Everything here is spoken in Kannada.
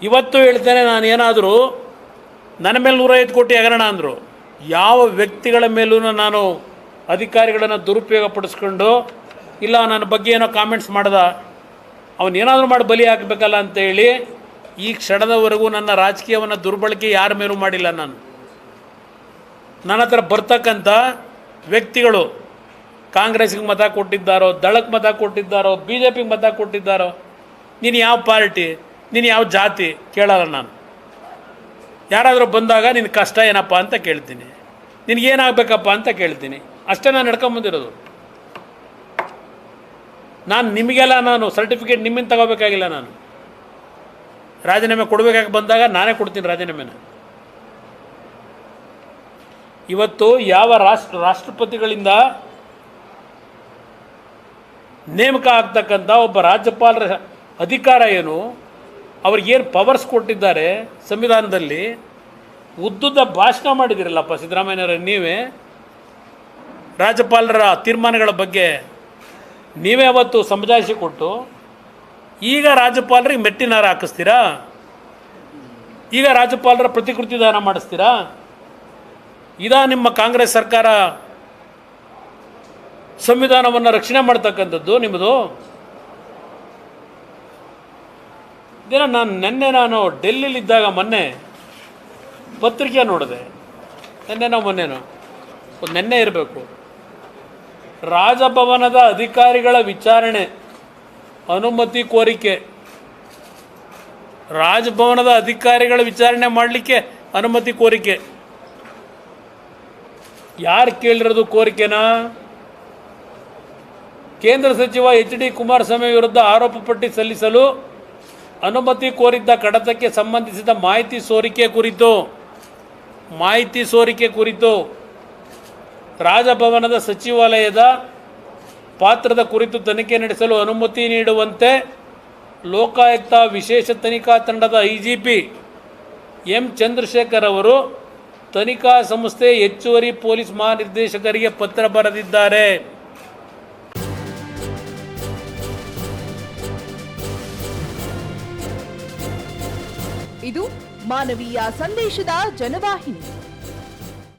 ಇವತ್ತು ಹೇಳ್ತೇನೆ, ನಾನು ಏನಾದರೂ ನನ್ನ ಮೇಲೆ 105 ಕೋಟಿ ಹಗರಣ ಅಂದರು, ಯಾವ ವ್ಯಕ್ತಿಗಳ ಮೇಲೂ ನಾನು ಅಧಿಕಾರಿಗಳನ್ನು ದುರುಪಯೋಗ ಪಡಿಸ್ಕೊಂಡು ಇಲ್ಲ ನನ್ನ ಬಗ್ಗೆ ಏನೋ ಕಾಮೆಂಟ್ಸ್ ಮಾಡ್ದ, ಅವನೇನಾದರೂ ಮಾಡಿ ಬಲಿ ಹಾಕಬೇಕಲ್ಲ ಅಂತೇಳಿ ಈ ಕ್ಷಣದವರೆಗೂ ನನ್ನ ರಾಜಕೀಯವನ್ನು ದುರ್ಬಳಕೆ ಯಾರ ಮೇಲೂ ಮಾಡಿಲ್ಲ. ನನ್ನ ಹತ್ರ ಬರ್ತಕ್ಕಂಥ ವ್ಯಕ್ತಿಗಳು ಕಾಂಗ್ರೆಸ್ಗೆ ಮತ ಕೊಟ್ಟಿದ್ದಾರೋ, ದಳಕ್ಕೆ ಮತ ಕೊಟ್ಟಿದ್ದಾರೋ, BJPಗೆ ಮತ ಕೊಟ್ಟಿದ್ದಾರೋ, ನೀನು ಯಾವ ಪಾರ್ಟಿ, ನೀನು ಯಾವ ಜಾತಿ ಕೇಳಲ್ಲ. ನಾನು ಯಾರಾದರೂ ಬಂದಾಗ ನಿನ್ನ ಕಷ್ಟ ಏನಪ್ಪ ಅಂತ ಕೇಳ್ತೀನಿ, ನಿನಗೇನಾಗಬೇಕಪ್ಪ ಅಂತ ಕೇಳ್ತೀನಿ, ಅಷ್ಟೇ ನಾನು ನಡ್ಕೊಂಬಂದಿರೋದು. ನಾನು ನಿಮಗೆಲ್ಲ ನಾನು ಸರ್ಟಿಫಿಕೇಟ್ ನಿಮ್ಮಿಂದ ತಗೋಬೇಕಾಗಿಲ್ಲ. ನಾನು ರಾಜೀನಾಮೆ ಕೊಡಬೇಕಾಗಿ ಬಂದಾಗ ನಾನೇ ಕೊಡ್ತೀನಿ ರಾಜೀನಾಮೆನ. ಇವತ್ತು ಯಾವ ರಾಷ್ಟ್ರಪತಿಗಳಿಂದ ನೇಮಕ ಆಗ್ತಕ್ಕಂಥ ಒಬ್ಬ ರಾಜ್ಯಪಾಲರ ಅಧಿಕಾರ ಏನು, ಅವ್ರಿಗೇನು ಪವರ್ಸ್ ಕೊಟ್ಟಿದ್ದಾರೆ ಸಂವಿಧಾನದಲ್ಲಿ, ಉದ್ದುದ್ದ ಭಾಷಣ ಮಾಡಿದಿರಲ್ಲಪ್ಪ ಸಿದ್ದರಾಮಯ್ಯನವರೇ. ನೀವೇ ರಾಜ್ಯಪಾಲರ ತೀರ್ಮಾನಗಳ ಬಗ್ಗೆ ನೀವೇ ಅವತ್ತು ಸಮಜಾಯಿಷಿ ಕೊಟ್ಟು ಈಗ ರಾಜ್ಯಪಾಲರಿಗೆ ಮೆಟ್ಟಿನಾರ ಹಾಕಿಸ್ತೀರಾ, ಈಗ ರಾಜ್ಯಪಾಲರ ಪ್ರತಿಕೃತಿ ದಾನ ಮಾಡಿಸ್ತೀರಾ? ಇದಾ ನಿಮ್ಮ ಕಾಂಗ್ರೆಸ್ ಸರ್ಕಾರ ಸಂವಿಧಾನವನ್ನು ರಕ್ಷಣೆ ಮಾಡ್ತಕ್ಕಂಥದ್ದು ನಿಮ್ಮದು? ದಿನ ನಾನು ಡೆಲ್ಲಿಲಿದ್ದಾಗ ಮೊನ್ನೆ ಪತ್ರಿಕೆ ನೋಡಿದೆ, ನೆನ್ನೆ ಇರಬೇಕು, ರಾಜಭವನದ ಅಧಿಕಾರಿಗಳ ವಿಚಾರಣೆ ಅನುಮತಿ ಕೋರಿಕೆ, ರಾಜಭವನದ ಅಧಿಕಾರಿಗಳ ವಿಚಾರಣೆ ಮಾಡಲಿಕ್ಕೆ ಅನುಮತಿ ಕೋರಿಕೆ. ಯಾರು ಕೇಳಿರೋದು ಕೋರಿಕೆನಾ? ಕೇಂದ್ರ ಸಚಿವ HD ಕುಮಾರಸ್ವಾಮಿ ವಿರುದ್ಧ ಆರೋಪ ಪಟ್ಟಿ ಸಲ್ಲಿಸಲು ಅನುಮತಿ ಕೋರಿದ್ದ ಕಡತಕ್ಕೆ ಸಂಬಂಧಿಸಿದ ಮಾಹಿತಿ ಸೋರಿಕೆ ಕುರಿತು ರಾಜಭವನದ ಸಚಿವಾಲಯದ ಪಾತ್ರದ ಕುರಿತು ತನಿಖೆ ನಡೆಸಲು ಅನುಮತಿ ನೀಡುವಂತೆ ಲೋಕಾಯುಕ್ತ ವಿಶೇಷ ತನಿಖಾ ತಂಡದ IGP M ಚಂದ್ರಶೇಖರ್ ಅವರು ತನಿಖಾ ಸಂಸ್ಥೆ ಹೆಚ್ಚುವರಿ ಪೊಲೀಸ್ ಮಹಾನಿರ್ದೇಶಕರಿಗೆ ಪತ್ರ ಬರೆದಿದ್ದಾರೆ. ಇದು ಮಾನವೀಯ ಸಂದೇಶದ ಜನವಾಹಿನಿ.